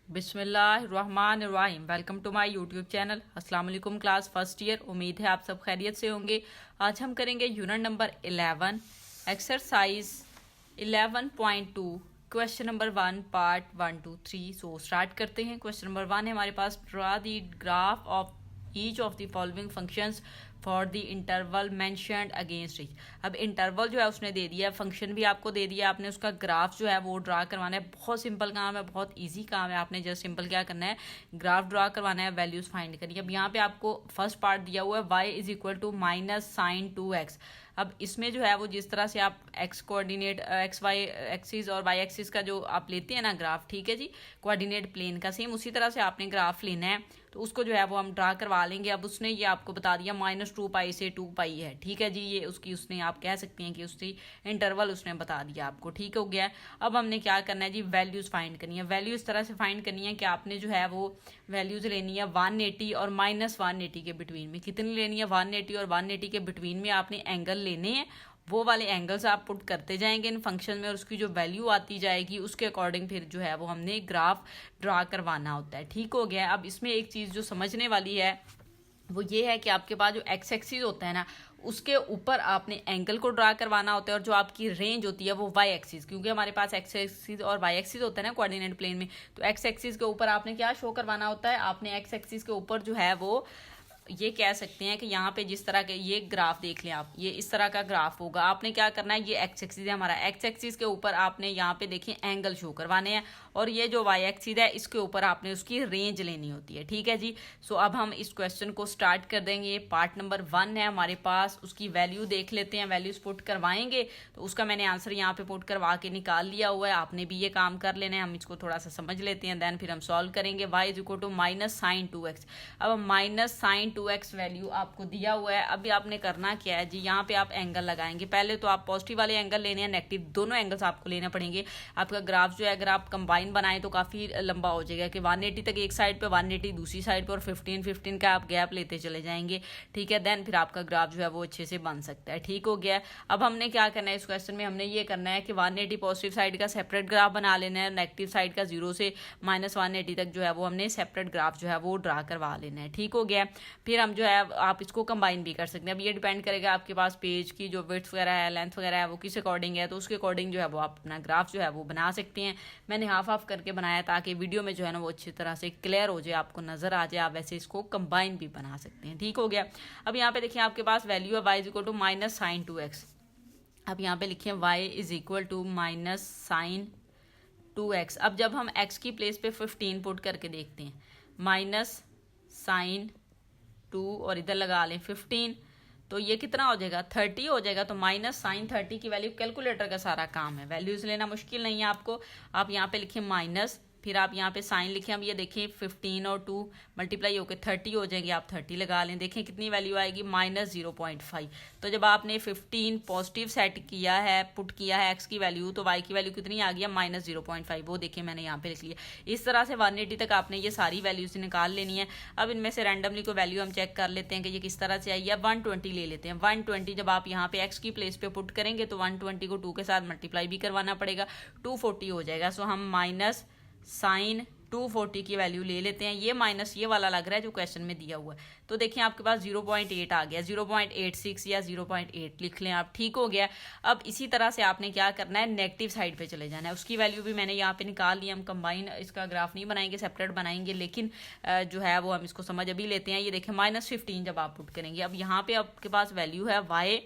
बिस्मिल्लाहिर्रहमानिर्रहीम। Welcome to my YouTube channel. अस्सलाम वालेकुम क्लास फर्स्ट ईयर। उम्मीद है आप सब खैरियत से होंगे। आज हम करेंगे unit number 11 exercise 11.2 question number 1 part 1 2 3। So start करते हैं। क्वेश्चन नंबर 1 है हमारे पास, draw the graph of each of the following functions for the interval mentioned against each. अब इंटरवल जो है उसने दे दिया, फंक्शन भी आपको दे दिया, आपने उसका ग्राफ जो है वो ड्रा करवाना है। बहुत सिंपल काम है, बहुत इजी काम है। आपने जस्ट सिंपल क्या करना है, ग्राफ ड्रा करवाना है, वैल्यूज फाइंड करिए। अब यहाँ पे आपको फर्स्ट पार्ट दिया हुआ है y is equal to minus sine 2x। अब इसमें जो है वो जिस तरह से आप x coordinate x y axis और वाई एक्सिस का जो आप लेते हैं ना ग्राफ, ठीक है जी, कोऑर्डिनेट प्लेन का, सेम उसी तरह से आपने ग्राफ लेना है। तो उसको जो है वो हम ड्रा करवा लेंगे। अब उसने ये आपको बता दिया -2π से 2π है, ठीक है जी। ये उसने आप कह सकते हैं कि उसकी इंटरवल उसने बता दिया आपको, ठीक हो गया है। अब हमने क्या करना है जी, वैल्यूज फाइंड करनी है। वैल्यू इस तरह से फाइंड करनी है कि आपने जो है वो वैल्यूज लेनी है 180 और -180 के बिटवीन में। कितनी लेनी है? 180 और 180 के बिटवीन में आपने एंगल लेने हैं। वो वाले एंगल्स आप पुट करते जाएंगे इन फंक्शन में और उसकी जो वैल्यू आती जाएगी उसके अकॉर्डिंग फिर जो है वो हमने ग्राफ ड्रा करवाना होता है, ठीक हो गया है। अब इसमें एक चीज़ जो समझने वाली है वो ये है कि आपके पास जो एक्स एक्सिस होता है ना, उसके ऊपर आपने एंगल को ड्रा करवाना होता है, और जो आपकी रेंज होती है वो वाई एक्सिस, क्योंकि हमारे पास एक्स एक्सिस और वाई एक्सिस होता है ना कोऑर्डिनेट प्लेन में। तो एक्स एक्सिस के ऊपर आपने क्या शो करवाना होता है, आपने एक्स एक्सिस के ऊपर जो है वो ये कह सकते हैं कि यहाँ पे जिस तरह के ये ग्राफ देख लें आप, ये इस तरह का ग्राफ होगा। आपने क्या करना है, ये एक्स एक्सिस है हमारा, एक्स एक्सिस के ऊपर आपने यहाँ पे देखिए एंगल शो करवाने हैं, और ये जो वाई एक्सिस है इसके ऊपर आपने उसकी रेंज लेनी होती है, ठीक है जी। सो अब हम इस क्वेश्चन को स्टार्ट कर देंगे। पार्ट नंबर 1 है हमारे पास, उसकी वैल्यू देख लेते हैं। वैल्यूज पुट करवाएंगे तो उसका मैंने आंसर यहाँ पे पुट करवा के निकाल लिया हुआ है, आपने भी ये काम कर लेना है। हम इसको थोड़ा सा समझ लेते हैं, देन फिर हम सॉल्व करेंगे। y is equal to minus sine 2x। अब माइनस साइन 2x वैल्यू आपको दिया हुआ है। अभी आपने करना क्या है जी, यहाँ पे आप एंगल लगाएंगे। पहले तो आप पॉजिटिव वाले एंगल लेने हैं, नेगेटिव, दोनों एंगल्स आपको लेने पड़ेंगे। आपका ग्राफ जो है अगर आप कंबाइन बनाएं तो काफी लंबा हो जाएगा कि 180 तक एक साइड पे, 180 दूसरी साइड पे, और 15 का आप गैप लेते चले जाएंगे, ठीक है। देन फिर आपका ग्राफ जो है वो अच्छे से बन सकता है, ठीक हो गया। अब हमने क्या करना है इस क्वेश्चन में, हमने ये करना है कि 180 पॉजिटिव साइड का सेपरेट ग्राफ बना लेना है, नेगेटिव साइड का 0 से -180 तक जो है वो हमने सेपरेट ग्राफ जो है वो ड्रा करवा लेना है, ठीक हो गया। फिर हम जो है आप इसको कंबाइन भी कर सकते हैं। अब ये डिपेंड करेगा आपके पास पेज की जो विड्थ वगैरह है, लेंथ वगैरह है, वो किस अकॉर्डिंग है, तो उसके अकॉर्डिंग जो है वो आप अपना ग्राफ जो है वो बना सकते हैं। मैंने हाफ करके बनाया ताकि वीडियो में जो है ना वो अच्छी तरह से क्लियर हो जाए, आपको नजर आ जाए। आप वैसे इसको कंबाइन भी बना सकते हैं, ठीक हो गया। अब यहाँ पे देखिए आपके पास वैल्यू है y is equal to minus sine 2x। अब यहाँ पे लिखिए y is equal to minus sine 2x। अब जब हम x की प्लेस पे 15 पुट करके देखते हैं, माइनस साइन 2 और इधर लगा लें 15, तो ये कितना हो जाएगा, 30 हो जाएगा। तो माइनस साइन 30 की वैल्यू, कैलकुलेटर का सारा काम है, वैल्यूज लेना मुश्किल नहीं है आपको। आप यहाँ पे लिखिए माइनस, फिर आप यहाँ पे साइन लिखें। अब ये देखिए 15 और 2 मल्टीप्लाई होकर 30 हो जाएंगे, आप 30 लगा लें। देखें कितनी वैल्यू आएगी, -0.5। तो जब आपने 15 पॉजिटिव सेट किया है, पुट किया है एक्स की वैल्यू, तो वाई की वैल्यू कितनी आ गई है, -0.5। वो देखिए मैंने यहाँ पे लिख लिया। इस तरह से 180 तक आपने ये सारी वैल्यूज निकाल लेनी है। अब इनमें से रैंडमली कोई वैल्यू हम चेक कर लेते हैं कि ये किस तरह से आई है। 120 ले लेते हैं। 120 जब आप यहाँ पे एक्स की प्लेस पे पुट करेंगे तो 120 को 2 के साथ मल्टीप्लाई भी करवाना पड़ेगा, 240 हो जाएगा। सो हम माइनस साइन 240 की वैल्यू ले लेते हैं। ये माइनस ये वाला लग रहा है जो क्वेश्चन में दिया हुआ है, तो देखिए आपके पास 0.8 आ गया, 0.86 या 0.8 लिख लें आप, ठीक हो गया। अब इसी तरह से आपने क्या करना है, नेगेटिव साइड पे चले जाना है। उसकी वैल्यू भी मैंने यहाँ पे निकाल ली। हम कंबाइन इसका ग्राफ नहीं बनाएंगे, सेपरेट बनाएंगे, लेकिन जो है वो हम इसको समझ अभी लेते हैं। ये देखें -15 जब आप पुट करेंगे, अब यहाँ पे आपके पास वैल्यू है y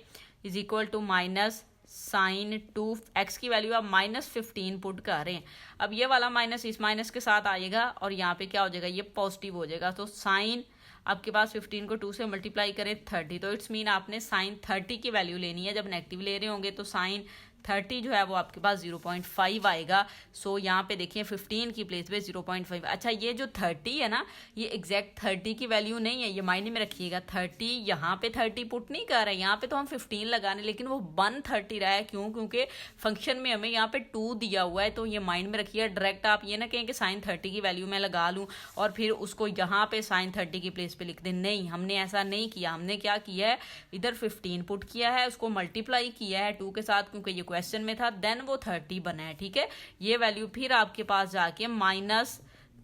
is equal to minus sine 2x की वैल्यू आप -15 पुट कर रहे हैं। अब ये वाला माइनस इस माइनस के साथ आएगा और यहाँ पे क्या हो जाएगा, ये पॉजिटिव हो जाएगा। तो साइन आपके पास 15 को 2 से मल्टीप्लाई करें 30, तो इट्स मीन आपने साइन 30 की वैल्यू लेनी है। जब नेगेटिव ले रहे होंगे तो साइन 30 जो है वो आपके पास 0.5 आएगा। सो यहाँ पे देखिए 15 की प्लेस पे 0.5। अच्छा, ये जो 30 है ना, ये एग्जैक्ट 30 की वैल्यू नहीं है, ये माइंड में रखिएगा। 30 यहाँ पे 30 पुट नहीं कर रहे हैं, यहाँ पे तो हम 15 लगाने, लेकिन वो 130 रहा है। क्यों? क्योंकि फंक्शन में हमें यहाँ पे 2 दिया हुआ है, तो ये माइंड में रखिएगा। डायरेक्ट आप ये ना कहें कि साइन 30 की वैल्यू मैं लगा लूँ और फिर उसको यहाँ पे साइन 30 की प्लेस पे लिख दें। नहीं, हमने ऐसा नहीं किया। हमने क्या किया है, इधर 15 पुट किया है, उसको मल्टीप्लाई किया है 2 के साथ, क्योंकि ये क्वेश्चन में था, देन वो 30 बना है, ठीक है। ये वैल्यू फिर आपके पास जाके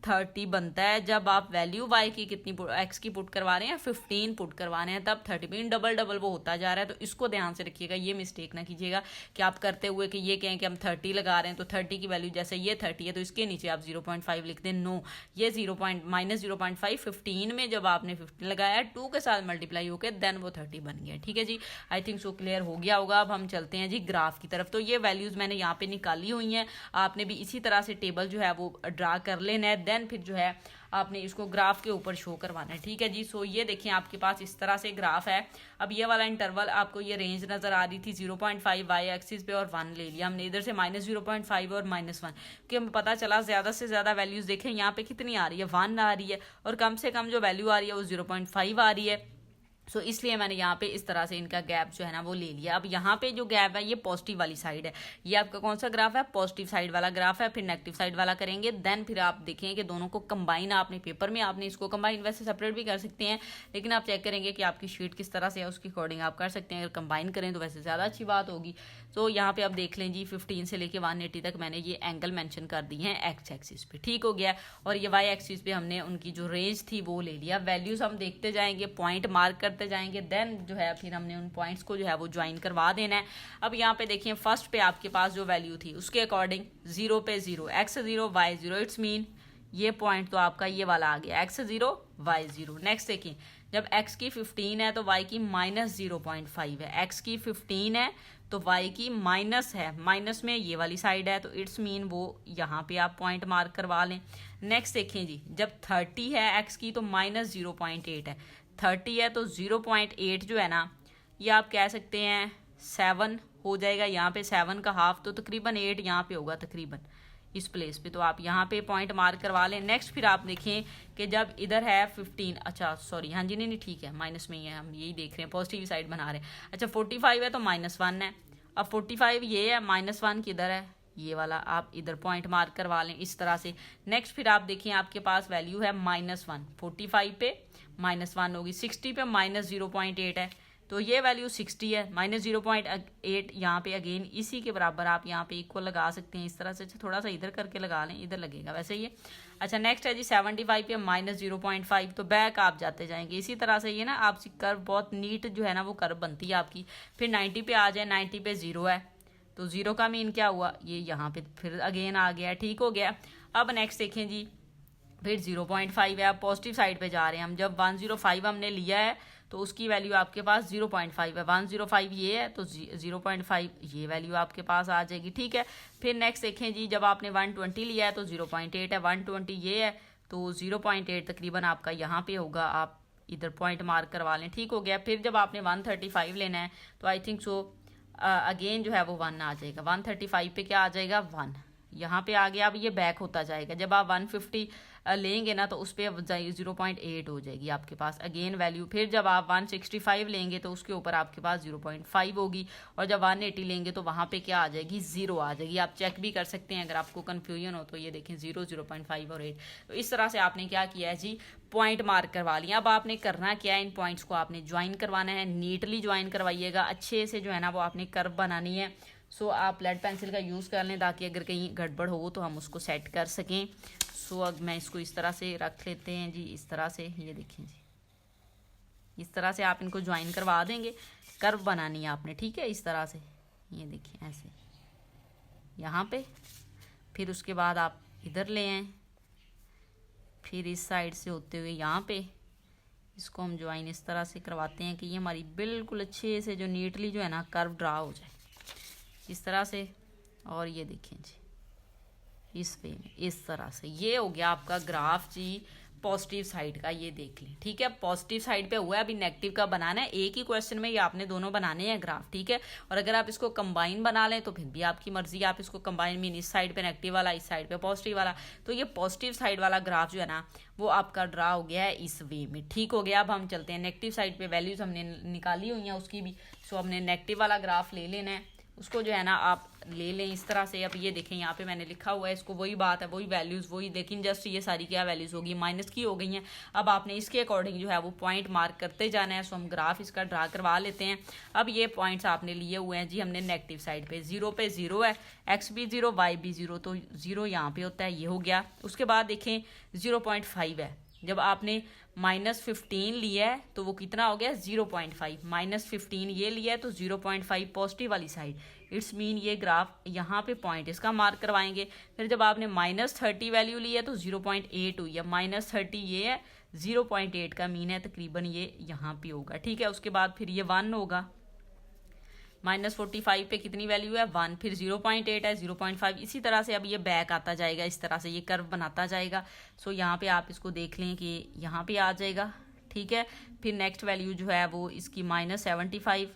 30 बनता है जब आप वैल्यू y की कितनी x की पुट करवा रहे हैं 15 पुट करवाने हैं तब 30 मीन डबल डबल वो होता जा रहा है। तो इसको ध्यान से रखिएगा, ये मिस्टेक ना कीजिएगा कि आप करते हुए कि ये कहें कि हम 30 लगा रहे हैं तो 30 की वैल्यू जैसे ये 30 है तो इसके नीचे आप 0.5 लिख दें। नो, ये -0.5 15 में जब आपने 15 लगाया 2 के साथ मल्टीप्लाई होकर देन वो 30 बन गया। ठीक है जी, आई थिंक सो क्लियर हो गया होगा। अब हम चलते हैं जी ग्राफ की तरफ। तो ये वैल्यूज मैंने यहाँ पे निकाली हुई हैं, आपने भी इसी तरह से टेबल जो है वो ड्रा कर लेना है, देन फिर जो है आपने इसको ग्राफ के ऊपर शो करवाना है। ठीक है जी, सो ये देखिए आपके पास इस तरह से ग्राफ है। अब ये वाला इंटरवल आपको ये रेंज नजर आ रही थी 0.5 वाई एक्सिस पे और 1 ले लिया हमने, इधर से -0.5 और -1 कि हमें पता चला ज्यादा से ज्यादा वैल्यूज देखें यहाँ पे कितनी आ रही है, 1 आ रही है और कम से कम जो वैल्यू आ रही है वो 0.5 आ रही है। सो इसलिए मैंने यहाँ पे इस तरह से इनका गैप जो है ना वो ले लिया। अब यहाँ पे जो गैप है ये पॉजिटिव वाली साइड है, ये आपका कौन सा ग्राफ है, पॉजिटिव साइड वाला ग्राफ है। फिर नेगेटिव साइड वाला करेंगे, देन फिर आप देखें कि दोनों को कंबाइन, आपने पेपर में आपने इसको कंबाइन वैसे सेपरेट भी कर सकते हैं, लेकिन आप चेक करेंगे कि आपकी शीट किस तरह से है उसके अकॉर्डिंग आप कर सकते हैं। अगर कंबाइन करें तो वैसे ज़्यादा अच्छी बात होगी। तो यहाँ पे आप देख लें जी 15 से लेके 180 तक मैंने ये एंगल मेंशन कर दी हैं एक्स एक्सिस पे। ठीक हो गया, और ये वाई एक्सिस पे हमने उनकी जो रेंज थी वो ले लिया। वैल्यूज हम देखते जाएंगे, पॉइंट मार्क करते जाएंगे, देन जो है फिर हमने उन पॉइंट्स को जो है वो ज्वाइन करवा देना है। अब यहाँ पे देखिए फर्स्ट पे आपके पास जो वैल्यू थी उसके अकॉर्डिंग 0 पे 0, x0 y0, इट्स मीन ये पॉइंट तो आपका ये वाला आ गया x0 y0। नेक्स्ट देखिए जब x की 15 है तो y की -0.5 है, x की 15 है तो y की माइनस है, माइनस में ये वाली साइड है तो इट्स मीन वो यहाँ पे आप पॉइंट मार्क करवा लें। नेक्स्ट देखें जी जब 30 है x की तो -0.8 है, 30 है तो 0.8 जो है ना ये आप कह सकते हैं 7 हो जाएगा, यहाँ पे 7 का हाफ तो तकरीबन 8 यहाँ पे होगा तकरीबन इस प्लेस पे, तो आप यहाँ पे पॉइंट मार्क करवा लें। नेक्स्ट फिर आप देखें कि जब इधर है 15, अच्छा सॉरी हाँ जी नहीं ठीक है माइनस में ही है, हम यही देख रहे हैं पॉजिटिव साइड बना रहे हैं। अच्छा 45 है तो -1 है, अब 45 ये है, -1 किधर है ये वाला, आप इधर पॉइंट मार्क करवा लें इस तरह से। नेक्स्ट फिर आप देखिए आपके पास वैल्यू है -1, 45 पे -1 होगी, 60 पे -0.8 है तो ये वैल्यू 60 है, -0.8 यहाँ पे अगेन इसी के बराबर आप यहाँ पे इक्वल लगा सकते हैं इस तरह से। थोड़ा सा इधर करके लगा लें, इधर लगेगा वैसे ये। अच्छा नेक्स्ट है जी 75 पे -0.5, तो बैक आप जाते जाएंगे इसी तरह से, ये ना आपसी कर्व बहुत नीट जो है ना वो कर्व बनती है आपकी। फिर 90 पे आ जाए, 90 पे 0 है तो 0 का मीन क्या हुआ, ये यहाँ पे फिर अगेन आ गया। ठीक हो गया, अब नेक्स्ट देखें जी फिर 0.5 है, आप पॉजिटिव साइड पे जा रहे हैं हम। जब 105 हमने लिया है तो उसकी वैल्यू आपके पास 0.5 है, 105 ये है तो 0.5 ये वैल्यू आपके पास आ जाएगी। ठीक है, फिर नेक्स्ट देखें जी जब आपने 120 लिया है तो 0.8 है, 120 ये है तो 0.8 तकरीबन आपका यहाँ पे होगा, आप इधर पॉइंट मार्क करवा लें। ठीक हो गया, फिर जब आपने 135 लेना है तो आई थिंक सो अगेन जो है वो 1 आ जाएगा, 135 पे क्या आ जाएगा 1 यहाँ पे आ गया। अब ये बैक होता जाएगा, जब आप 150 लेंगे ना तो उस पर 0.8 हो जाएगी आपके पास अगेन वैल्यू। फिर जब आप 165 लेंगे तो उसके ऊपर आपके पास 0.5 होगी, और जब 180 लेंगे तो वहाँ पे क्या आ जाएगी 0 आ जाएगी। आप चेक भी कर सकते हैं अगर आपको कन्फ्यूजन हो तो, ये देखें 0, 0.5 और 8। तो इस तरह से आपने क्या किया है जी पॉइंट मार्क करवा लिया। अब आपने करना क्या है, इन पॉइंट्स को आपने ज्वाइन करवाना है, नीटली ज्वाइन करवाइएगा, अच्छे से जो है ना वो आपने कर्व बनानी है। सो आप लेड पेंसिल का यूज़ कर लें ताकि अगर कहीं गड़बड़ हो तो हम उसको सेट कर सकें। सो अब मैं इसको इस तरह से रख लेते हैं जी, इस तरह से, ये देखिए जी इस तरह से आप इनको ज्वाइन करवा देंगे, कर्व बनानी है आपने। ठीक है, इस तरह से ये देखिए ऐसे यहाँ पे, फिर उसके बाद आप इधर ले आएँ, फिर इस साइड से होते हुए यहाँ पे इसको हम ज्वाइन इस तरह से करवाते हैं कि ये हमारी बिल्कुल अच्छे से जो नीटली जो है ना कर्व ड्रा हो जाए इस तरह से। और ये देखें जी इस वे में इस तरह से, ये हो गया आपका ग्राफ जी पॉजिटिव साइड का, ये देख लें। ठीक है, पॉजिटिव साइड पे हुआ है, अभी नेगेटिव का बनाना है। एक ही क्वेश्चन में ये आपने दोनों बनाने हैं ग्राफ। ठीक है, और अगर आप इसको कंबाइन बना लें तो फिर भी आपकी मर्जी, आप इसको कंबाइन मीन इस साइड पे नेगेटिव वाला, इस साइड पे पॉजिटिव वाला। तो ये पॉजिटिव साइड वाला ग्राफ जो है ना वो आपका ड्रा हो गया है इस वे में। ठीक हो गया, अब हम चलते हैं नेगेटिव साइड पे, वैल्यूज हमने निकाली हुई हैं उसकी भी। सो हमने नेगेटिव वाला ग्राफ ले लेना है, उसको जो है ना आप ले लें इस तरह से। अब ये देखें यहाँ पे मैंने लिखा हुआ है, इसको वही बात है, वही वैल्यूज़ वही, लेकिन जस्ट ये सारी क्या वैल्यूज़ होगी, माइनस की हो गई हैं। अब आपने इसके अकॉर्डिंग जो है वो पॉइंट मार्क करते जाना है। सो हम ग्राफ इसका ड्रा करवा लेते हैं। अब ये पॉइंट्स आपने लिए हुए हैं जी हमने नेगेटिव साइड पे 0 है, एक्स भी 0 वाई भी 0, तो 0 यहाँ पे होता है, ये हो गया। उसके बाद देखें 0.5 है, जब आपने -15 लिया है तो वो कितना हो गया 0.5, -15 ये लिया है तो 0.5 पॉजिटिव वाली साइड। इट्स मीन ये ग्राफ यहाँ पे पॉइंट इसका मार्क करवाएंगे। फिर जब आपने -30 वैल्यू ली है तो 0.8 हुई है, -30 ये है, 0.8 का मीन है तकरीबन ये यहाँ पे होगा, ठीक है। उसके बाद फिर ये 1 होगा, -45 पे कितनी वैल्यू है 1, फिर 0.8 है 0.5, इसी तरह से अब ये बैक आता जाएगा, इस तरह से ये कर्व बनाता जाएगा। सो यहाँ पे आप इसको देख लें कि यहाँ पे आ जाएगा, ठीक है। फिर नेक्स्ट वैल्यू जो है वो इसकी -75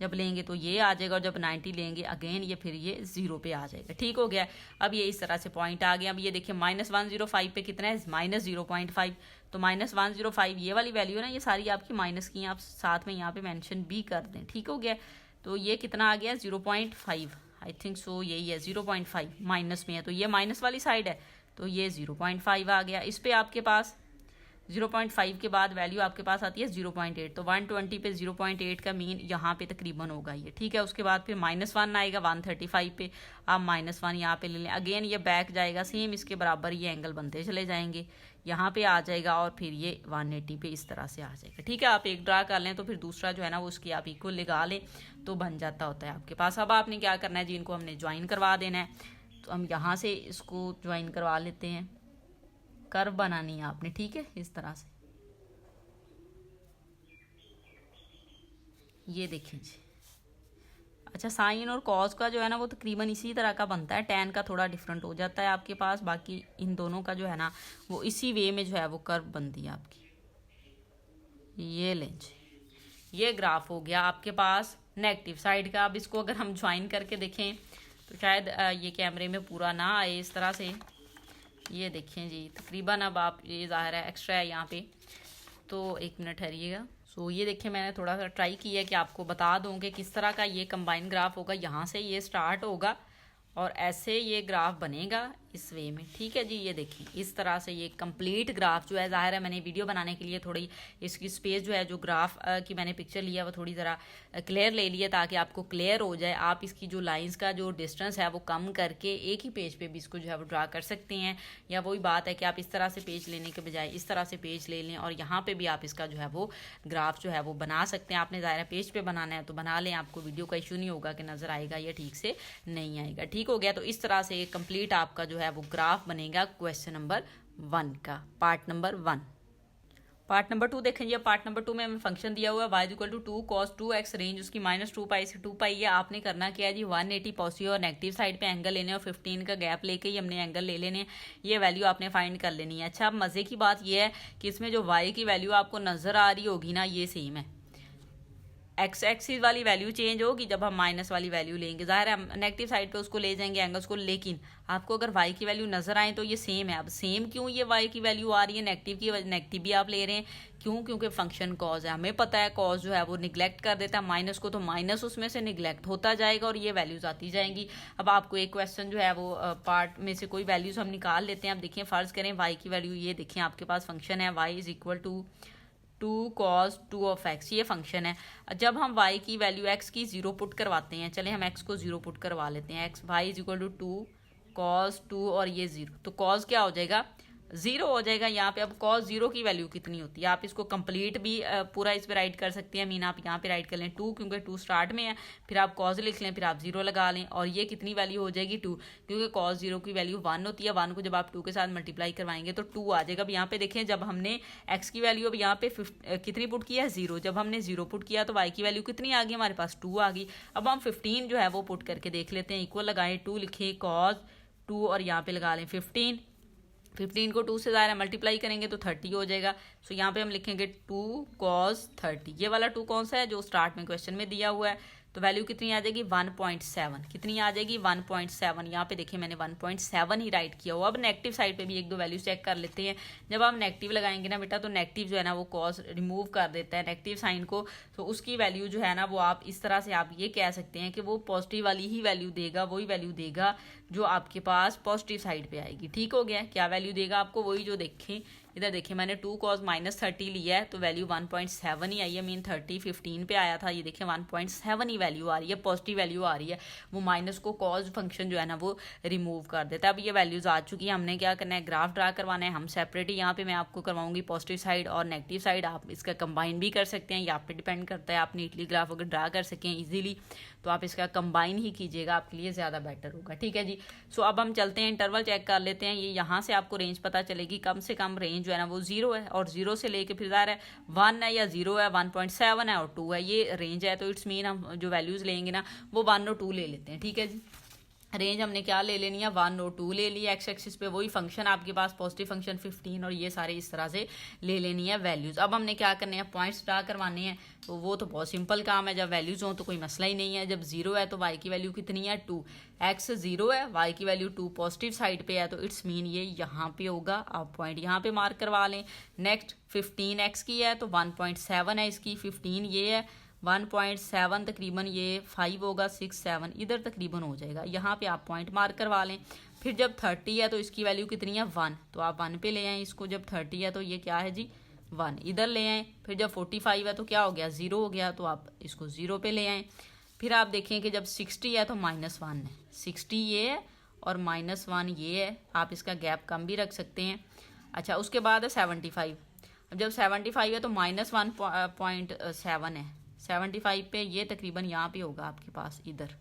जब लेंगे तो ये आ जाएगा, और जब 90 लेंगे अगेन ये फिर ये 0 पे आ जाएगा, ठीक हो गया। अब ये इस तरह से पॉइंट आ गया। अब ये देखिए -105 पे कितना है -0.5, तो -105 ये वाली वैल्यू है ना, ये सारी आपकी माइनस की हैं, आप साथ में यहाँ पे मेंशन भी कर दें, ठीक हो गया। तो ये कितना आ गया 0.5, आई थिंक सो यही है 0.5, माइनस में है तो ये माइनस वाली साइड है, तो ये 0.5 आ गया। इस पे आपके पास 0.5 के बाद वैल्यू आपके पास आती है 0.8, तो 120 पे 0.8 का मीन यहाँ पे तकरीबन होगा ये, ठीक है। उसके बाद फिर -1 आएगा 135 पे, आप -1 यहाँ पे ले लें, अगेन ये बैक जाएगा, सेम इसके बराबर ये एंगल बनते चले जाएंगे, यहाँ पे आ जाएगा और फिर ये 180 पे इस तरह से आ जाएगा, ठीक है। आप एक ड्रा कर लें तो फिर दूसरा जो है ना वो उसकी आप इक्वल लगा लें तो बन जाता होता है आपके पास। अब आपने क्या करना है जी, इनको हमने ज्वाइन करवा देना है, तो हम यहाँ से इसको ज्वाइन करवा लेते हैं। कर्व बनानी है आपने, ठीक है, इस तरह से। ये देखें जी, अच्छा साइन और कॉस का जो है ना वो तकरीबन इसी तरह का बनता है, टैन का थोड़ा डिफरेंट हो जाता है आपके पास, बाकी इन दोनों का जो है ना वो इसी वे में जो है वो कर्व बनती है आपकी। ये लें जी, ये ग्राफ हो गया आपके पास नेगेटिव साइड का। अब इसको अगर हम ज्वाइन करके देखें तो शायद ये कैमरे में पूरा ना आए इस तरह से। ये देखें जी, तकरीबन अब आप ये ज़ाहिर है एक्स्ट्रा है यहाँ पे, तो एक मिनट ठहरिएगा। सो ये देखें मैंने थोड़ा सा ट्राई किया कि आपको बता दूँ कि किस तरह का ये कंबाइन ग्राफ होगा। यहाँ से ये स्टार्ट होगा और ऐसे ये ग्राफ बनेगा इस वे में, ठीक है जी। ये देखिए इस तरह से ये कंप्लीट ग्राफ जो है, ज़ाहिर है मैंने वीडियो बनाने के लिए थोड़ी इसकी स्पेस जो है, जो ग्राफ की मैंने पिक्चर लिया वो थोड़ी ज़रा क्लियर ले लिया ताकि आपको क्लियर हो जाए। आप इसकी जो लाइंस का जो डिस्टेंस है वो कम करके एक ही पेज पे भी इसको जो है वो ड्रा कर सकते हैं, या वही बात है कि आप इस तरह से पेज लेने के बजाय इस तरह से पेज ले लें और यहाँ पर भी आप इसका जो है वो ग्राफ जो है वो बना सकते हैं। आपने ज़ाहिर पेज पर बनाना है तो बना लें, आपको वीडियो का इशू नहीं होगा कि नज़र आएगा या ठीक से नहीं आएगा, ठीक हो गया। तो इस तरह से कंप्लीट आपका जो है वो ग्राफ बनेगा क्वेश्चन नंबर 1 का, पार्ट नंबर 1। पार्ट नंबर 2 देखें जी, पार्ट नंबर 2 में हमें फंक्शन दिया हुआ है y equal to 2 cos 2x, range उसकी -2π से 2π है। आपने करना क्या है जी, 180 पॉजिटिव और नेगेटिव साइड पे एंगल लेने और 15 का गैप लेके ही हमने एंगल ले लेने, ये वैल्यू आपने फाइंड कर लेनी है। अच्छा, अब मज़े की बात ये है कि इसमें जो y की वैल्यू आपको नज़र आ रही होगी ना, ये सेम है। एक्स एक्सिस वाली वैल्यू चेंज होगी जब हम माइनस वाली वैल्यू लेंगे, ज़ाहिर है हम नेगेटिव साइड पे उसको ले जाएंगे एंगल्स को, लेकिन आपको अगर वाई की वैल्यू नजर आए तो ये सेम है। अब सेम क्यों ये वाई की वैल्यू आ रही है, नेगेटिव की नेगेटिव भी आप ले रहे हैं, क्यों? क्योंकि फंक्शन कॉज है, हमें पता है कॉज जो है वो निगलेक्ट कर देता है माइनस को, तो माइनस उसमें से निगलेक्ट होता जाएगा और ये वैल्यूज आती जाएंगी। अब आपको एक क्वेश्चन जो है वो पार्ट में से कोई वैल्यूज हम निकाल लेते हैं। अब देखिए फर्ज करें वाई की वैल्यू, ये देखिए आपके पास फंक्शन है y is equal to 2 cos 2 of x, ये फंक्शन है। जब हम y की वैल्यू x की 0 पुट करवाते हैं, चले हम x को 0 पुट करवा लेते हैं, x y is equal to 2 cos 2 और ये 0, तो cos क्या हो जाएगा 0 हो जाएगा। यहाँ पे अब cos 0 की वैल्यू कितनी होती है, आप इसको कंप्लीट भी पूरा इस पे राइट कर सकते हैं। मीन आप यहाँ पे राइट कर लें 2, क्योंकि 2 स्टार्ट में है, फिर आप cos लिख लें, फिर आप 0 लगा लें और ये कितनी वैल्यू हो जाएगी 2, क्योंकि cos 0 की वैल्यू 1 होती है। 1 को जब आप 2 के साथ मल्टीप्लाई करवाएंगे तो 2 आ जाएगा। अब यहाँ पे देखें, जब हमने x की वैल्यू अब यहाँ पे कितनी पुट किया है 0, जब हमने 0 पुट किया तो y की वैल्यू कितनी आ गई, हमारे पास 2 आ गई। अब हम 15 जो है वो पुट करके देख लेते हैं, इक्वल लगाएं 2 लिखे cos 2 और यहाँ पे लगा लें 15 को 2 से ज़्यादा मल्टीप्लाई करेंगे तो 30 हो जाएगा। सो यहाँ पे हम लिखेंगे 2 cos 30, ये वाला 2 कौन सा है जो स्टार्ट में क्वेश्चन में दिया हुआ है, तो वैल्यू कितनी आ जाएगी 1.7। कितनी आ जाएगी 1.7। यहाँ पे देखिए मैंने 1.7 ही राइट किया हुआ। अब नेगेटिव साइड पे भी एक दो वैल्यू चेक कर लेते हैं। जब आप नेगेटिव लगाएंगे ना बेटा, तो नेगेटिव जो है ना वो कॉज रिमूव कर देता है नेगेटिव साइन को। तो उसकी वैल्यू जो है ना वो आप इस तरह से आप ये कह सकते हैं कि वो पॉजिटिव वाली ही वैल्यू देगा, वही वैल्यू देगा जो आपके पास पॉजिटिव साइड पे आएगी। ठीक हो गया। क्या वैल्यू देगा आपको, वही जो देखें इधर देखिए मैंने 2 cos -30 लिया है तो वैल्यू 1.7 ही आई है। मीन 30 15 पे आया था, ये देखिए 1.7 ही वैल्यू आ रही है, पॉजिटिव वैल्यू आ रही है। वो माइनस को कॉज फंक्शन जो है ना वो रिमूव कर देता है। अब ये वैल्यूज आ चुकी है, हमने क्या करना है ग्राफ ड्रा करवाना है। हम सेपरेट ही यहाँ पे मैं आपको करवाऊंगी पॉजिटिव साइड और नेगेटिव साइड। आप इसका कंबाइन भी कर सकते हैं, ये आप पे डिपेंड करता है। आप नीटली ग्राफ अगर ड्रा कर सकें ईजिली तो आप इसका कंबाइन ही कीजिएगा, आपके लिए ज़्यादा बेटर होगा। ठीक है जी। सो अब हम चलते हैं इंटरवल चेक कर लेते हैं। ये यहाँ से आपको रेंज पता चलेगी, कम से कम रेंज जो है ना वो 0 है और 0 से लेके फिर ज़ाहिर है 1 है या 0 है, 1.7 है और 2 है, ये रेंज है। तो इट्स मीन हम जो वैल्यूज़ लेंगे ना वो 1 और 2 ले लेते हैं। ठीक है जी। रेंज हमने क्या ले लेनी है 1 और 2 ले ली। एक्स एक्सिस पे वही फंक्शन आपके पास पॉजिटिव फंक्शन 15 और ये सारे इस तरह से ले लेनी है वैल्यूज। अब हमने क्या करने हैं पॉइंट्स ड्रा करवाने हैं। तो वो तो बहुत सिंपल काम है, जब वैल्यूज हो तो कोई मसला ही नहीं है। जब 0 है तो y की वैल्यू कितनी है 2, x 0 है y की वैल्यू 2 पॉजिटिव साइड पे है तो इट्स मीन ये यहाँ पे होगा। आप पॉइंट यहाँ पे मार्क करवा लें। नेक्स्ट 15x की है तो 1.7 है इसकी, 15 ये है 1.7 तकरीबन ये 5 होगा, 6 7 इधर तकरीबन हो जाएगा। यहाँ पे आप पॉइंट मार्क करवा लें। फिर जब 30 है तो इसकी वैल्यू कितनी है 1, तो आप 1 पे ले आएँ इसको। जब 30 है तो ये क्या है जी 1, इधर ले आएँ। फिर जब 45 है तो क्या हो गया 0 हो गया, तो आप इसको 0 पे ले आएँ। फिर आप देखें कि जब 60 है तो -1 है, 60 ये है और -1 ये है। आप इसका गैप कम भी रख सकते हैं। अच्छा, उसके बाद है 75। अब जब 75 है तो -1.7 है, 75 पे ये तकरीबन यहाँ पे होगा आपके पास इधर।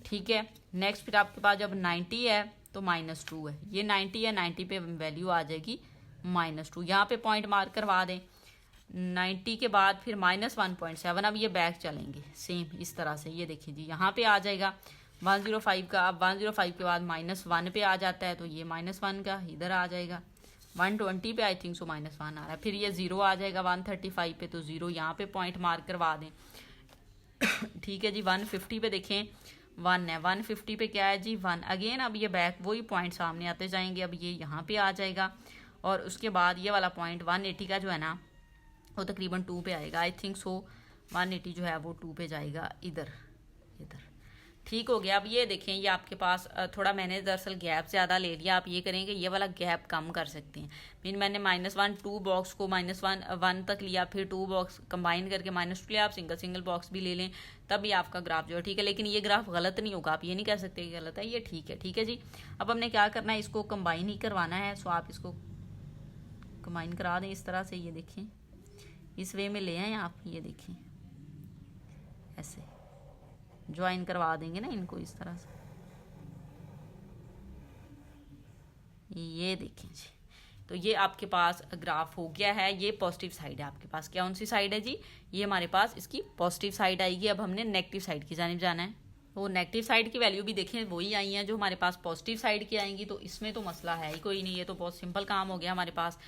ठीक है। नेक्स्ट फिर आपके पास जब 90 है तो -2 है, ये 90 है, 90 पे वैल्यू आ जाएगी -2। यहाँ पे पॉइंट मार्क करवा दें। 90 के बाद फिर -1.7। अब ये बैक चलेंगे सेम इस तरह से, ये देखिए जी यहाँ पे आ जाएगा 105 का। अब 105 के बाद -1 पे आ जाता है तो ये -1 का इधर आ जाएगा। 120 पे आई थिंक सो -1 आ रहा है। फिर ये 0 आ जाएगा 135 पे तो 0 यहाँ पे पॉइंट मार्क करवा दें। ठीक है जी। 150 पे देखें 1 है, 150 पे क्या है जी 1 अगेन। अब ये बैक वही पॉइंट सामने आते जाएंगे। अब ये यहाँ पे आ जाएगा और उसके बाद ये वाला पॉइंट 180 का जो है ना वो तकरीबन 2 पे आएगा। आई थिंक सो 180 जो है वो 2 पे जाएगा इधर इधर। ठीक हो गया। अब ये देखें ये आपके पास थोड़ा मैंने दरअसल गैप ज़्यादा ले लिया। आप ये करें कि ये वाला गैप कम कर सकते हैं। मीन मैंने -1 2 बॉक्स को -1 तक लिया, फिर 2 बॉक्स कंबाइन करके -2 लिया। आप सिंगल सिंगल बॉक्स भी ले लें तब भी आपका ग्राफ जो है ठीक है। लेकिन ये ग्राफ गलत नहीं होगा, आप ये नहीं कह सकते कि गलत है, ये ठीक है। ठीक है जी। अब हमने क्या करना है इसको कंबाइन ही करवाना है। सो आप इसको कंबाइन करा दें इस तरह से। ये देखें इस वे में ले आए आप, ये देखें ऐसे ज्वाइन करवा देंगे ना इनको इस तरह से। ये देखें जी, तो ये आपके पास ग्राफ हो गया है। ये पॉजिटिव साइड है आपके पास। क्या कौन सी साइड है जी, ये हमारे पास इसकी पॉजिटिव साइड आएगी। अब हमने नेगेटिव साइड की जानिब जाना है। तो नेगेटिव साइड की वैल्यू भी देखें वही आई हैं जो हमारे पास पॉजिटिव साइड की आएंगी। तो इसमें तो मसला है ही कोई नहीं, ये तो बहुत सिंपल काम हो गया हमारे पास।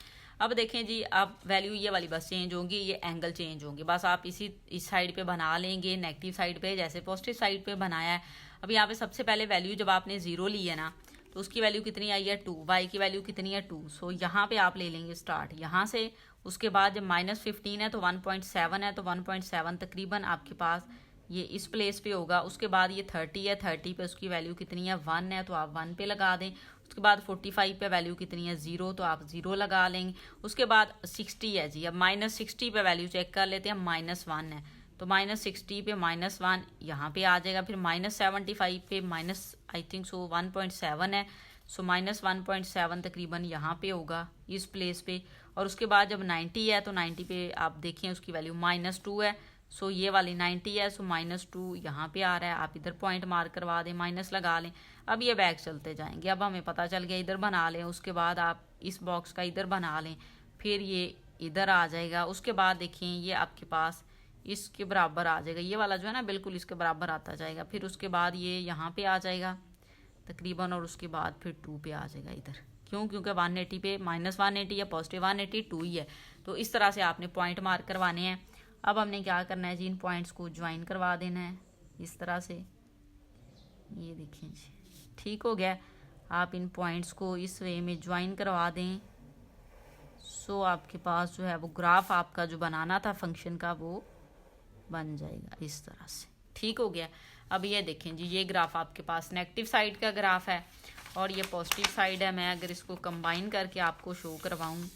अब देखें जी, अब वैल्यू ये वाली बस चेंज होंगी, ये एंगल चेंज होंगे। बस आप इस साइड पे बना लेंगे नेगेटिव साइड पे जैसे पॉजिटिव साइड पे बनाया है। अब यहाँ पे सबसे पहले वैल्यू जब आपने 0 ली है ना तो उसकी वैल्यू कितनी आई है 2, y की वैल्यू कितनी है 2। सो यहाँ पे आप ले लेंगे स्टार्ट यहाँ से। उसके बाद जब -15 है तो 1.7 है तो 1.7 तकरीबन आपके पास ये इस प्लेस पे होगा। उसके बाद ये 30 है, 30 पे उसकी वैल्यू कितनी है 1 है तो आप 1 पे लगा दें। उसके बाद 45 पे वैल्यू कितनी है 0 तो आप 0 लगा लेंगे। उसके बाद 60 है जी, अब -60 पे वैल्यू चेक कर लेते हैं, -1 है तो -60 पे -1 यहाँ पे आ जाएगा। फिर -75 पे आई थिंक सो 1.7 है, सो -1.7 तकरीबन यहाँ पे होगा इस प्लेस पे। और उसके बाद जब 90 है तो 90 पे आप देखें उसकी वैल्यू -2 है। सो ये वाली 90 है, सो -2 यहाँ पे आ रहा है। आप इधर पॉइंट मार्क करवा दें, माइनस लगा लें। अब ये बैक चलते जाएंगे। अब हमें पता चल गया इधर बना लें। उसके बाद आप इस बॉक्स का इधर बना लें, फिर ये इधर आ जाएगा। उसके बाद देखें ये आपके पास इसके बराबर आ जाएगा, ये वाला जो है ना बिल्कुल इसके बराबर आता जाएगा। फिर उसके बाद ये यहाँ पे आ जाएगा तकरीबन और उसके बाद फिर 2 पे आ जाएगा इधर। क्यों? क्योंकि 180 पे -180 या पॉजिटिव 180 2 ही है। तो इस तरह से आपने पॉइंट मार्क करवाने हैं। अब हमने क्या करना है जी, इन पॉइंट्स को ज्वाइन करवा देना है। इस तरह से, ये देखें जी, ठीक हो गया। आप इन पॉइंट्स को इस वे में ज्वाइन करवा दें, सो आपके पास जो है वो ग्राफ आपका जो बनाना था फंक्शन का वो बन जाएगा इस तरह से, ठीक हो गया। अब ये देखें जी, ये ग्राफ आपके पास नेगेटिव साइड का ग्राफ है और ये पॉजिटिव साइड है। मैं अगर इसको कंबाइन करके आपको शो करवाऊँ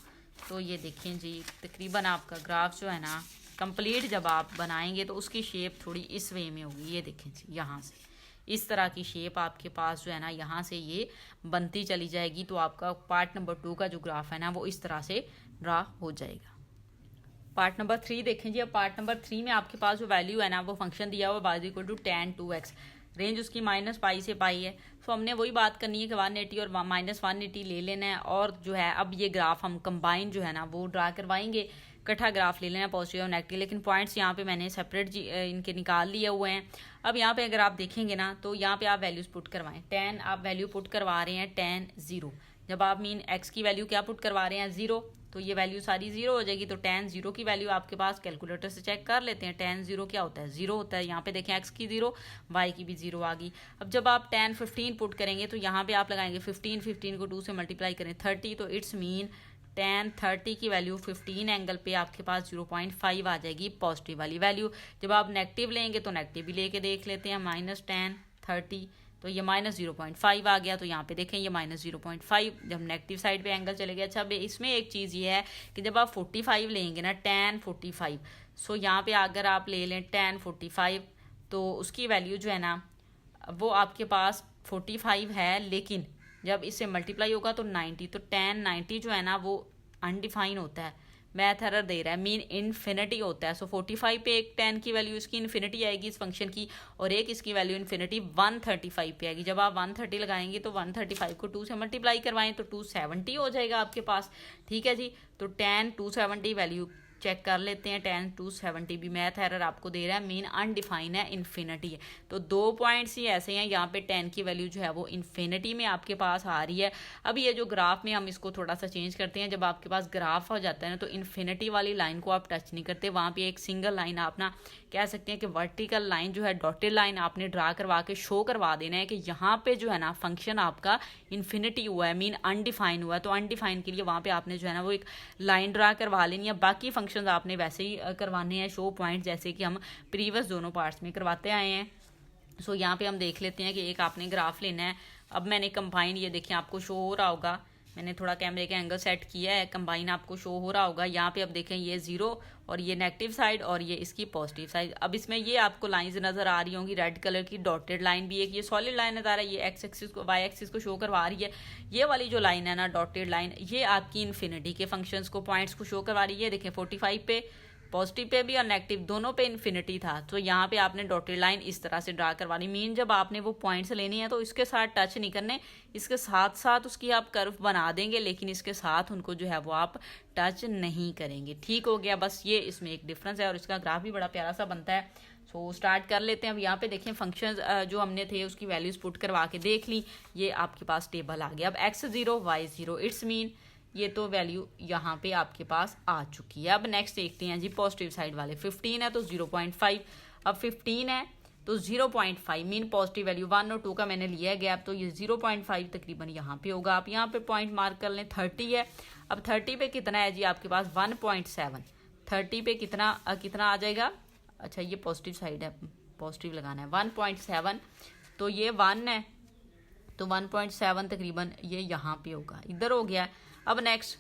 तो ये देखें जी, तकरीबन आपका ग्राफ जो है ना कंप्लीट जब आप बनाएंगे तो उसकी शेप थोड़ी इस वे में होगी। ये देखें जी, यहाँ से इस तरह की शेप आपके पास जो है ना यहाँ से ये बनती चली जाएगी। तो आपका पार्ट नंबर 2 का जो ग्राफ है ना वो इस तरह से ड्रा हो जाएगा। पार्ट नंबर 3 देखें जी। अब पार्ट नंबर 3 में आपके पास जो वैल्यू है ना वो फंक्शन दिया हुआ y equal to tan 2x, range उसकी -π से π है। सो हमने वही बात करनी है कि 180 और -180 ले लेना है और जो है अब ये ग्राफ हम कंबाइन जो है ना वो ड्रा करवाएंगे, इकट्ठा ग्राफ ले लेना है पॉजिटिव और नेगेटिव। लेकिन पॉइंट्स यहाँ पे मैंने सेपरेट इनके निकाल लिए हुए हैं। अब यहाँ पे अगर आप देखेंगे ना तो यहाँ पे आप वैल्यूज पुट करवाएं। tan आप वैल्यू पुट करवा रहे हैं tan 0, जब आप मीन x की वैल्यू क्या पुट करवा रहे हैं 0, तो ये वैल्यू सारी 0 हो जाएगी। तो tan 0 की वैल्यू आपके पास कैलकुलेटर से चेक कर लेते हैं। tan 0 क्या होता है 0 होता है। यहाँ पे देखें x की 0, y की भी 0 आ गई। अब जब आप tan 15 पुट करेंगे तो यहाँ पे आप लगाएंगे 15 को 2 से मल्टीप्लाई करें 30, तो इट्स मीन tan 30 की वैल्यू 15 एंगल पे आपके पास 0.5 आ जाएगी पॉजिटिव वाली वैल्यू। जब आप नेगेटिव लेंगे तो नेगेटिव भी लेके देख लेते हैं, -tan 30, तो ये -0.5 आ गया। तो यहाँ पे देखें ये -0.5 जब नेगेटिव साइड पे एंगल चले गया। अच्छा, अब इसमें एक चीज़ ये है कि जब आप 45 लेंगे ना tan 45, सो यहाँ पे अगर आप ले लें tan 45 तो उसकी वैल्यू जो है ना वो आपके पास 45 है, लेकिन जब इससे मल्टीप्लाई होगा तो 90, तो tan 90 जो है ना वो अनडिफाइन होता है, मैथ एरर दे रहा है, मीन इन्फिनिटी होता है। सो 45 पे एक tan की वैल्यू इसकी इन्फिनिटी आएगी इस फंक्शन की, और एक इसकी वैल्यू इन्फिनिटी 135 पे आएगी। जब आप 130 लगाएंगे तो 135 को 2 से मल्टीप्लाई करवाएं तो 270 हो जाएगा आपके पास, ठीक है जी। तो tan 270 वैल्यू चेक कर लेते हैं। tan 270 भी मैथ एरर आपको दे रहा है, मीन अनडिफाइन है, इन्फिनिटी है। तो 2 पॉइंट्स ही ऐसे हैं, यहाँ पे tan की वैल्यू जो है वो इन्फिनिटी में आपके पास आ रही है। अब ये जो ग्राफ में हम इसको थोड़ा सा चेंज करते हैं, जब आपके पास ग्राफ हो जाता है ना तो इन्फिनिटी वाली लाइन को आप टच नहीं करते, वहाँ पे एक सिंगल लाइन आप ना कह सकते हैं कि वर्टिकल लाइन जो है डॉटेड लाइन आपने ड्रा करवा के शो करवा देना है कि यहाँ पे जो है ना फंक्शन आपका इन्फिनिटी हुआ है, मीन अनडिफाइन हुआ है। तो अनडिफाइन के लिए वहाँ पे आपने जो है ना वो एक लाइन ड्रा करवा लेनी है। बाकी फंक्शंस आपने वैसे ही करवाने हैं शो पॉइंट, जैसे कि हम प्रीवियस दोनों पार्ट्स में करवाते आए हैं। सो यहाँ पे हम देख लेते हैं कि एक आपने ग्राफ लेना है। अब मैंने कंबाइन, ये देखें आपको शो हो रहा होगा, मैंने थोड़ा कैमरे का एंगल सेट किया है, कंबाइन आपको शो हो रहा होगा। यहाँ पे अब देखें ये 0 और ये नेगेटिव साइड और ये इसकी पॉजिटिव साइड। अब इसमें ये आपको लाइंस नजर आ रही होंगी, रेड कलर की डॉटेड लाइन भी एक, ये सॉलिड लाइन नजर आ रहा है, ये एक्स एक्सिस को वाई एक्सिस को शो करवा रही है। ये वाली जो लाइन है ना डॉटेड लाइन, ये आपकी इन्फिनिटी के फंक्शंस को पॉइंट्स को शो करवा रही है। देखें 45 पे पॉजिटिव पे भी और नेगेटिव दोनों पे इन्फिनिटी था, तो यहाँ पे आपने डॉटेड लाइन इस तरह से ड्रा करवानी। मीन जब आपने वो पॉइंट्स लेनी है तो इसके साथ टच नहीं करने, इसके साथ साथ उसकी आप कर्व बना देंगे, लेकिन इसके साथ उनको जो है वो आप टच नहीं करेंगे, ठीक हो गया। बस ये इसमें एक डिफरेंस है और इसका ग्राफ भी बड़ा प्यारा सा बनता है। सो स्टार्ट कर लेते हैं। अब यहाँ पे देखें फंक्शंस जो हमने थे उसकी वैल्यूज पुट करवा के देख ली, ये आपके पास टेबल आ गया। अब x0 y0 इट्स मीन ये तो वैल्यू यहाँ पे आपके पास आ चुकी है। अब नेक्स्ट देखते हैं जी पॉजिटिव साइड वाले, 15 है तो 0.5, अब 15 है तो 0.5 मीन पॉजिटिव वैल्यू 1 और 2 का मैंने लिया है गैप, तो ये 0.5 तकरीबन यहाँ पे होगा। आप यहाँ पे पॉइंट मार्क कर लें, 30 है। अब 30 पे कितना है जी आपके पास 1.7, 30 पे कितना आ जाएगा, अच्छा ये पॉजिटिव साइड है, पॉजिटिव लगाना है, 1.7 तो ये 1 है, तो 1.7 तकरीबन ये यहाँ पे होगा, इधर हो गया। अब नेक्स्ट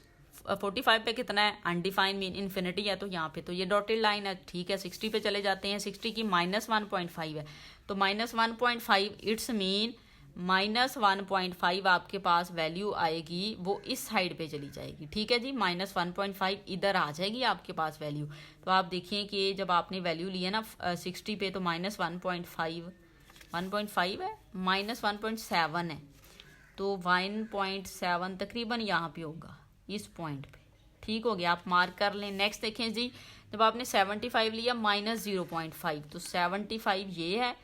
45 पे कितना है, अनडिफाइन मीन इन्फिनिटी है, तो यहाँ पे तो ये डॉटेड लाइन है, ठीक है। 60 पे चले जाते हैं, 60 की -1.5 है, तो -1.5 इट्स मीन -1.5 आपके पास वैल्यू आएगी, वो इस साइड पे चली जाएगी, ठीक है जी। -1.5 इधर आ जाएगी आपके पास वैल्यू। तो आप देखिए कि जब आपने वैल्यू लिया ना 60 पे, तो -1.5 है, -1.7 है, तो 1.7 तकरीबन यहाँ पे होगा इस पॉइंट पे, ठीक हो गया। आप मार्क कर लें। नेक्स्ट देखें जी, जब आपने 75 लिया -0.5, तो 75 ये है,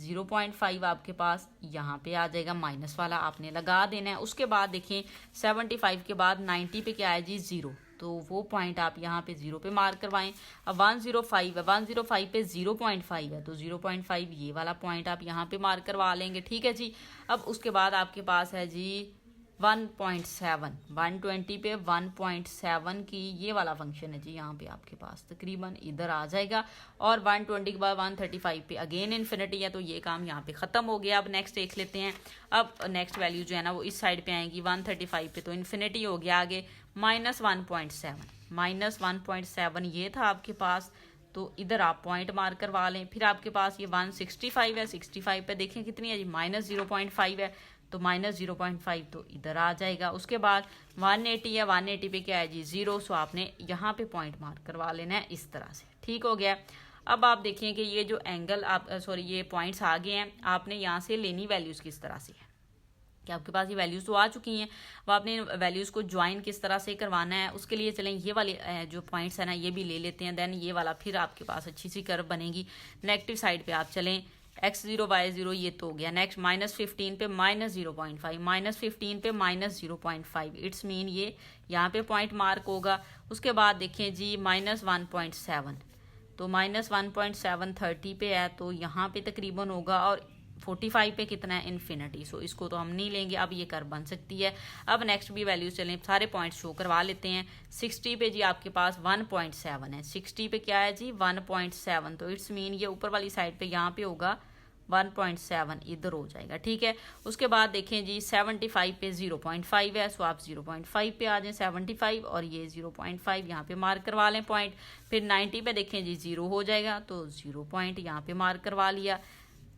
0.5 आपके पास यहाँ पे आ जाएगा, माइनस वाला आपने लगा देना है। उसके बाद देखें 75 के बाद 90 पे क्या है जी 0, तो वो पॉइंट आप यहाँ पे 0 पे मार्क करवाएं। अब 105 है, 105 पे 0.5 है, तो 0.5 ये वाला पॉइंट आप यहाँ पे मार्क करवा लेंगे। ठीक है जी। अब उसके बाद आपके पास है जी 1.7, 120 पे 1.7 की ये वाला फंक्शन है जी, यहाँ पे आपके पास तकरीबन इधर आ जाएगा। और 120 के बाद 135 पे अगेन इन्फिनिटी है, तो ये काम यहाँ पे ख़त्म हो गया। अब नेक्स्ट देख लेते हैं। अब नेक्स्ट वैल्यू जो है ना वो इस साइड पे आएगी 135 पे, तो इन्फिनिटी हो गया। आगे -1.7, -1.7 ये था आपके पास, तो इधर आप पॉइंट मार्क करवा लें। फिर आपके पास ये 165 है, 65 पे देखें कितनी है जी -0.5 है, तो -0.5 तो इधर आ जाएगा। उसके बाद 180 है, 180 पे क्या है जी 0, सो आपने यहाँ पे पॉइंट मार्क करवा लेना है इस तरह से। ठीक हो गया। अब आप देखिए कि ये जो एंगल आप ये पॉइंट्स आ गए हैं, आपने यहाँ से लेनी वैल्यूज़ किस तरह से है कि आपके पास ये वैल्यूज़ तो आ चुकी हैं, वो आपने वैल्यूज़ को ज्वाइन किस तरह से करवाना है। उसके लिए चलें ये वाले जो पॉइंट्स हैं ना ये भी ले लेते हैं, देन ये वाला फिर आपके पास अच्छी सी कर्व बनेगी। नेगेटिव साइड पे आप चलें, x0 y0 ये तो हो गया। नेक्स्ट -15 पे -0.5, -15 पे -0.5, इट्स मीन ये यहाँ पे पॉइंट मार्क होगा। उसके बाद देखें जी -1.7, तो -1.7 30 पे है, तो यहाँ पे तकरीबन होगा। और 45 पे कितना है इन्फिनिटी, सो इसको तो हम नहीं लेंगे। अब ये कर्व बन सकती है। अब नेक्स्ट भी वैल्यूज चलें, सारे पॉइंट्स शो करवा लेते हैं। 60 पे जी आपके पास 1.7 है, 60 पे क्या है जी 1.7, तो इट्स मीन ये ऊपर वाली साइड पे यहाँ पे होगा 1.7, इधर हो जाएगा। ठीक है। उसके बाद देखें जी 75 पे 0.5 है, सो आप 0.5 पे आ जाएं 75, और ये 0.5 यहाँ पे मार्क करवा लें पॉइंट। फिर 90 पे देखें जी 0 हो जाएगा, तो 0 पॉइंट यहाँ पे मार्क करवा लिया।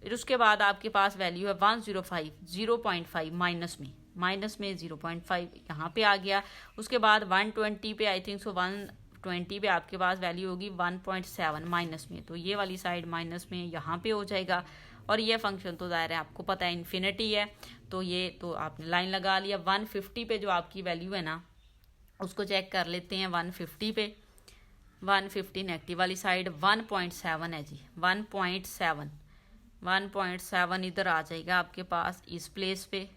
फिर उसके बाद आपके पास वैल्यू है 105, 0.5 माइनस में 0.5 यहाँ पे आ गया। उसके बाद 120 पे आई थिंक सो 120 पे आपके पास वैल्यू होगी 1.7 माइनस में, तो ये वाली साइड माइनस में यहाँ पे हो जाएगा। और ये फंक्शन तो ज़ाहिर है आपको पता है इन्फिनिटी है, तो ये तो आपने लाइन लगा लिया। 150 पे जो आपकी वैल्यू है ना उसको चेक कर लेते हैं। 150 पे 150 नेगेटिव वाली साइड 1.7 है जी, 1.7 इधर आ जाएगा आपके पास इस प्लेस पे।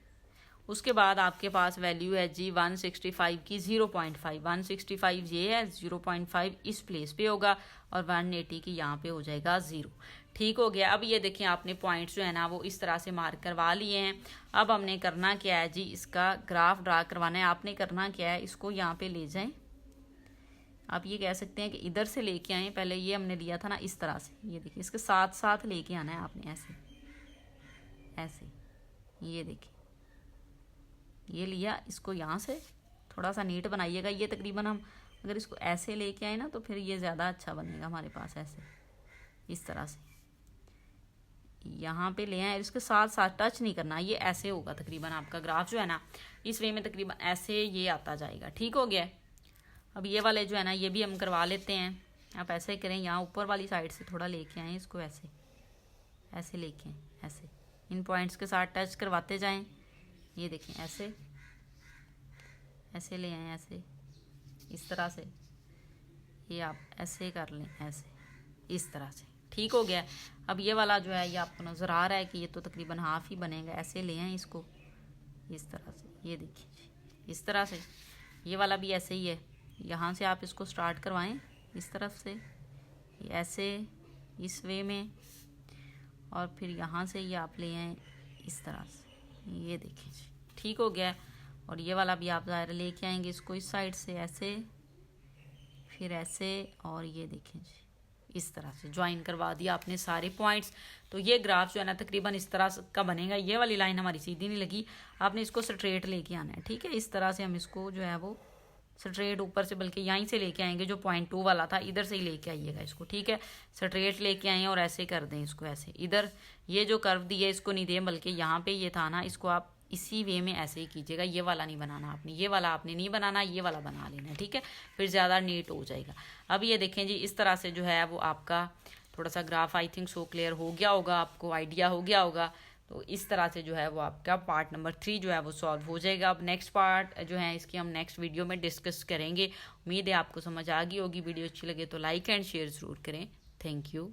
उसके बाद आपके पास वैल्यू है जी 165 की 0.5, 165 ये है, 0.5 इस प्लेस पे होगा, और 180 की यहाँ पे हो जाएगा 0। ठीक हो गया। अब ये देखिए आपने पॉइंट्स जो है ना वो इस तरह से मार्क करवा लिए हैं। अब हमने करना क्या है जी, इसका ग्राफ ड्रा करवाना है। आपने करना क्या है, इसको यहाँ पे ले जाएं। आप ये कह सकते हैं कि इधर से लेके आए, पहले ये हमने लिया था ना इस तरह से, ये देखिए इसके साथ साथ लेके आना है आपने, ऐसे ऐसे, ये देखिए ये लिया, इसको यहाँ से थोड़ा सा नीट बनाइएगा। ये तकरीबन हम अगर इसको ऐसे लेके आए ना तो फिर ये ज़्यादा अच्छा बनेगा हमारे पास, ऐसे इस तरह से यहाँ पे ले आए, इसके साथ साथ टच नहीं करना, ये ऐसे होगा तकरीबन आपका ग्राफ जो है ना इस वे में तकरीबन ऐसे ये आता जाएगा। ठीक हो गया। अब ये वाले जो है ना ये भी हम करवा लेते हैं। आप ऐसे करें, यहाँ ऊपर वाली साइड से थोड़ा लेके आएँ इसको, ऐसे ऐसे लेके आएँ, ऐसे इन पॉइंट्स के साथ टच करवाते जाएं। ये देखें ऐसे ऐसे ले आएँ, ऐसे इस तरह से, ये आप ऐसे कर लें, ऐसे इस तरह से। ठीक हो गया। अब ये वाला जो है ये आपको नज़र आ रहा है कि ये तो तकरीबन हाफ ही बनेगा। ऐसे ले आएँ इसको इस तरह से, ये देखिए इस तरह से। ये वाला भी ऐसे ही है, यहाँ से आप इसको स्टार्ट करवाएं इस तरफ से, ऐसे इस वे में, और फिर यहाँ से ये आप ले आएँ इस तरह से, ये देखिए जी। ठीक हो गया। और ये वाला भी आप ज़ाहिर लेके आएंगे इसको इस साइड से, ऐसे फिर ऐसे, और ये देखें जी इस तरह से ज्वाइन करवा दिया आपने सारे पॉइंट्स। तो ये ग्राफ जो है ना तकरीबन इस तरह का बनेगा। ये वाली लाइन हमारी सीधी नहीं लगी, आपने इसको स्ट्रेट लेके आना है। ठीक है, इस तरह से हम इसको जो है वो स्ट्रेट ऊपर से, बल्कि यहीं से लेके आएंगे, जो 0.2 वाला था इधर से ही लेके आइएगा इसको। ठीक है, स्ट्रेट लेके आए और ऐसे कर दें इसको, ऐसे इधर ये जो कर्व दिए इसको नहीं दें, बल्कि यहाँ पे ये था ना इसको आप इसी वे में ऐसे ही कीजिएगा। ये वाला नहीं बनाना आपने, ये वाला आपने नहीं बनाना, ये वाला बना लेना। ठीक है, फिर ज़्यादा नीट हो जाएगा। अब ये देखें जी इस तरह से जो है वो आपका थोड़ा सा graph I think so clear हो गया होगा, आपको आइडिया हो गया होगा। तो इस तरह से जो है वो आपका पार्ट नंबर 3 जो है वो सॉल्व हो जाएगा। अब नेक्स्ट पार्ट जो है इसकी हम नेक्स्ट वीडियो में डिस्कस करेंगे। उम्मीद है आपको समझ आ गई होगी। वीडियो अच्छी लगे तो लाइक एंड शेयर ज़रूर करें। Thank you.